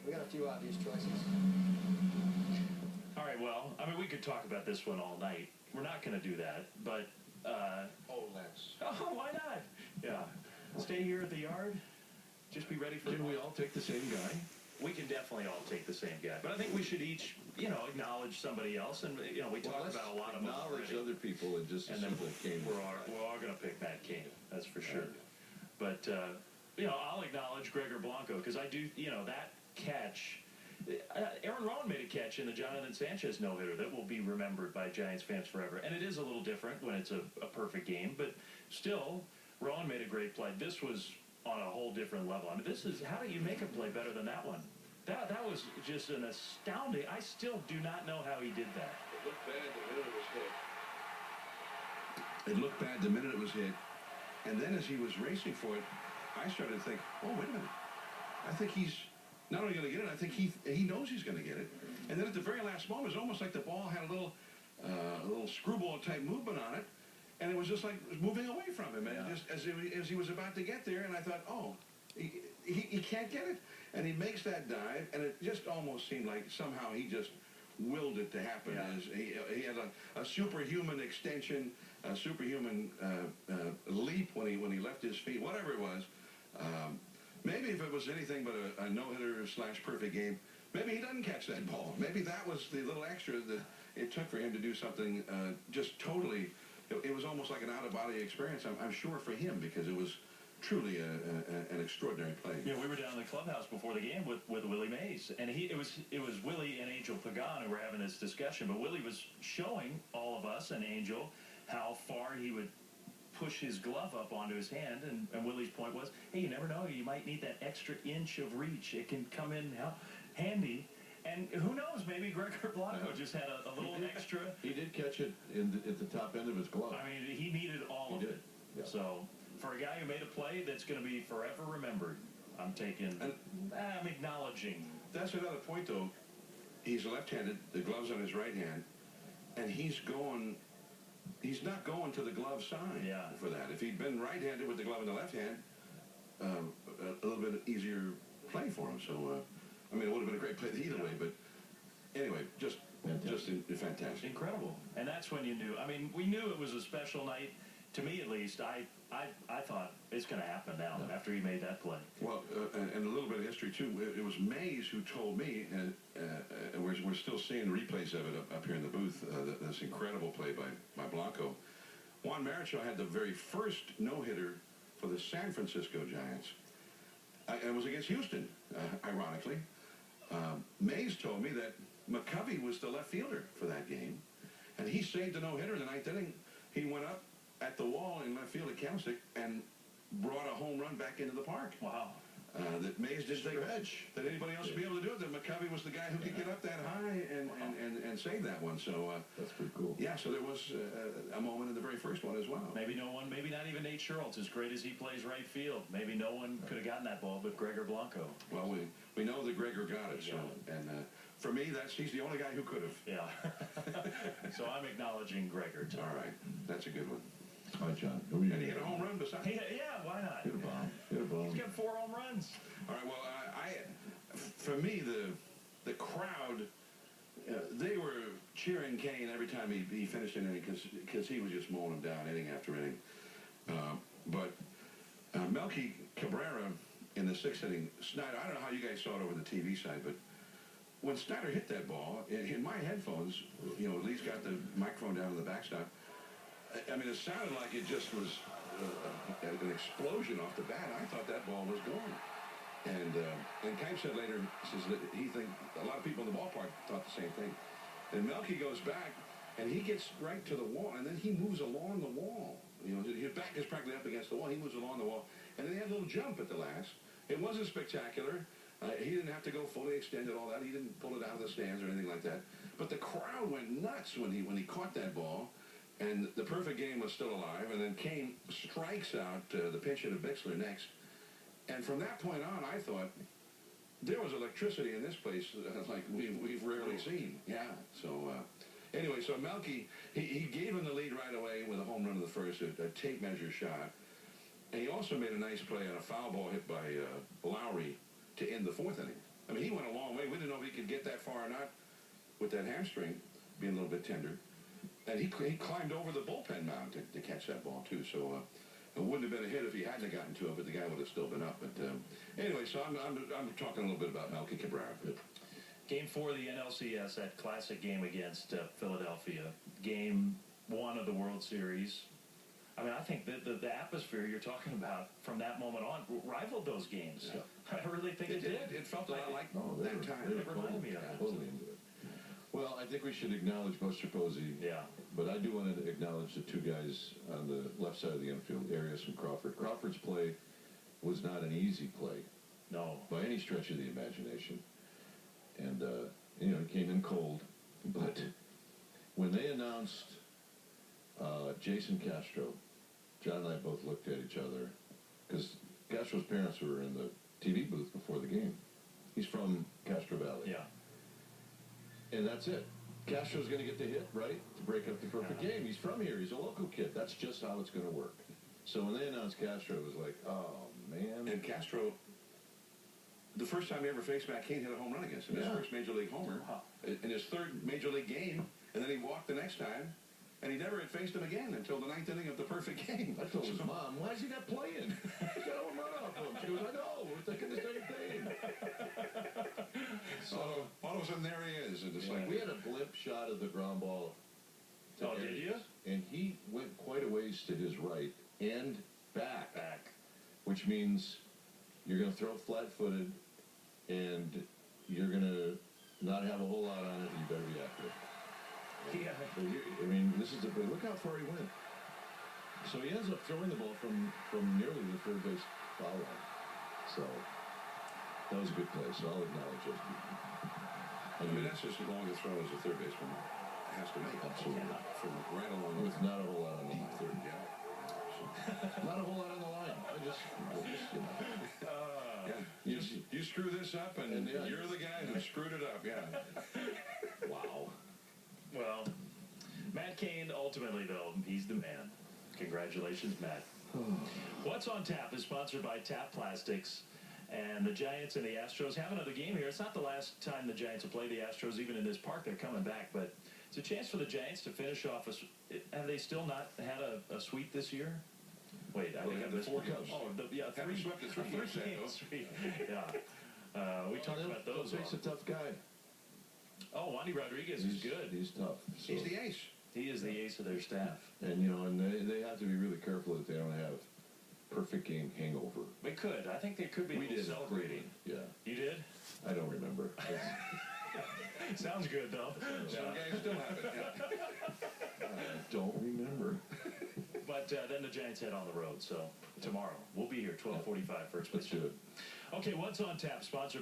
We got a few obvious choices. All right, well, I mean, we could talk about this one all night. We're not going to do that, but... Oh, let's. Oh, why not? Yeah. Stay here at the yard. Just be ready for... Can we all take the same guy? We can definitely all take the same guy. But I think we should each, acknowledge somebody else. And, we talked about a lot of them acknowledge already. other people and just simply Cain. We're all going to pick Matt Cain. That's for sure. But, I'll acknowledge Gregor Blanco because I do, that catch... Aaron Rowan made a catch in the Jonathan Sanchez no-hitter that will be remembered by Giants fans forever. And it is a little different when it's a perfect game. But still, Rowan made a great play. This was on a whole different level. I mean, this is... How do you make a play better than that one? That was just an astounding... I still do not know how he did that. It looked bad the minute it was hit. It looked bad the minute it was hit. And then as he was racing for it, I started to think, oh, wait a minute. I think he's not only going to get it, I think he knows he's going to get it. And then at the very last moment, it was almost like the ball had a little screwball-type movement on it. And it was just like moving away from him. And just as he was about to get there, and I thought, oh, he can't get it. And he makes that dive, and it just almost seemed like somehow he just willed it to happen. Yeah. As he had a superhuman extension, a superhuman leap when he left his feet, whatever it was. Maybe if it was anything but a no-hitter / perfect game, maybe he doesn't catch that ball. Maybe that was the little extra that it took for him to do something just totally. It was almost like an out-of-body experience, I'm sure, for him, because it was truly an extraordinary play. Yeah, we were down in the clubhouse before the game with Willie Mays, and it was Willie and Angel Pagan who were having this discussion, but Willie was showing all of us and Angel how far he would push his glove up onto his hand, and Willie's point was, hey, you never know, you might need that extra inch of reach. It can come in handy. And who knows, maybe Gregor Blanco just had a little extra. He did catch it at the top end of his glove. I mean, he needed all of it. Yeah. So, for a guy who made a play that's going to be forever remembered, I'm acknowledging. That's another point, though. He's left-handed, the glove's on his right hand, and he's not going to the glove side for that. If he'd been right-handed with the glove in the left hand, a little bit easier play for him. So, I mean, it would have been a great play either way, but anyway, just fantastic. Incredible. And that's when you knew. I mean, we knew it was a special night. To me, at least, I thought it's going to happen now after he made that play. Well, and a little bit of history, too. It was Mays who told me, and we're still seeing replays of it up here in the booth, this incredible play by Blanco. Juan Marichal had the very first no-hitter for the San Francisco Giants. It was against Houston, ironically. Mays told me that McCovey was the left fielder for that game, and he saved the no-hitter in the ninth inning. He went up at the wall in left field at Candlestick and brought a home run back into the park. Wow. That Mays didn't think that anybody else would be able to do it. That McCovey was the guy who could get up that high and save that one. So that's pretty cool. Yeah, so there was a moment in the very first one as well. Maybe no one, maybe not even Nate Scherholtz, as great as he plays right field. Maybe no one could have gotten that ball but Gregor Blanco. Well, we know that Gregor got it. So and for me, he's the only guy who could have. Yeah. So I'm acknowledging Gregor too. All right, that's a good one. All right, John. And he hit a home run besides. Yeah, why not? Hit a bomb. Hit a bomb. He's got 4 home runs. All right, well, for me, the crowd, they were cheering Cain every time he finished an inning because he was just mowing them down inning after inning. But Melky Cabrera in the 6th inning, Snyder, I don't know how you guys saw it over the TV side, but when Snyder hit that ball, in my headphones, Lee's got the microphone down on the backstop, I mean, it sounded like it just was an explosion off the bat. I thought that ball was gone. And Kuiper said later, says that he thinks a lot of people in the ballpark thought the same thing. And Melky goes back, and he gets right to the wall, and then he moves along the wall. His back is practically up against the wall. He moves along the wall. And then he had a little jump at the last. It wasn't spectacular. He didn't have to go fully extended, all that. He didn't pull it out of the stands or anything like that. But the crowd went nuts when he caught that ball. And the perfect game was still alive, and then Cain strikes out the pinch hitter Bixler next. And from that point on, I thought there was electricity in this place like we've rarely seen. Yeah. So anyway, so Melky, he gave him the lead right away with a home run in the first, a tape measure shot. And he also made a nice play on a foul ball hit by Lowry to end the 4th inning. I mean, he went a long way. We didn't know if he could get that far or not with that hamstring being a little bit tender. And he climbed over the bullpen mound to catch that ball, too. So it wouldn't have been a hit if he hadn't gotten to it, but the guy would have still been up. But anyway, so I'm talking a little bit about Melky Cabrera. Game 4 of the NLCS, that classic game against Philadelphia. Game 1 of the World Series. I mean, I think the atmosphere you're talking about from that moment on rivaled those games. Yeah. I really think it did. It felt a lot like that time. It reminded me of it. Totally into it. Well, I think we should acknowledge Buster Posey. Yeah. But I do want to acknowledge the two guys on the left side of the infield, Arias and Crawford. Crawford's play was not an easy play. No. By any stretch of the imagination. And, you know, he came in cold. But when they announced Jason Castro, John and I both looked at each other. Because Castro's parents were in the TV booth before the game. He's from Castro Valley. Yeah. And that's it. Castro's going to get the hit, right, to break up the perfect game. He's from here. He's a local kid. That's just how it's going to work. So when they announced Castro, it was like, oh, man. And Castro, the first time he ever faced Matt Cain, hit a home run against him. His first Major League homer. In his third Major League game. And then he walked the next time. And he never had faced him again until the 9th inning of the perfect game. I told his mom, why is he not playing? He's got a home run off him. She goes, I know. We're thinking the same thing. So all of a sudden, there he is. And it's like, We had a blimp shot of the ground ball. Oh, did you? And he went quite a ways to his right and back. Which means you're going to throw flat-footed and you're going to not have a whole lot on it. You better be after it. Yeah. I mean, this is look how far he went. So he ends up throwing the ball from nearly the third base foul line. So that was a good play. So I'll acknowledge it. I mean, that's just as long a throw as a third baseman has to make. Absolutely. From right along With not a whole lot on the deep line. third, yeah. Not a whole lot on the line. I just you know. Yeah. You screw this up, and yeah. you're the guy who screwed it up, yeah. Wow. Well, Matt Cain, ultimately, though, he's the man. Congratulations, Matt. What's on Tap is sponsored by Tap Plastics. And the Giants and the Astros have another game here. It's not the last time the Giants have played the Astros, even in this park. They're coming back. But it's a chance for the Giants to finish off. Have they still not had a sweep this year? Wait, I think the I've 4 games. Oh, Haven't swept the 3 games yet, though. sweep. Yeah. We talked about those. He's a tough guy. Oh, Wandy Rodriguez is good. He's tough. So. He's the ace. He is the ace of their staff. And, you know, and they have to be really careful that they don't have perfect game hangover. They could. I think they could be celebrating. Yeah. You did? I don't remember. Sounds good, though. Some guys still have it, yeah. I don't remember. But then the Giants head on the road. So tomorrow we'll be here 12:45 for Let's do it. Okay, what's on Tap? Sponsored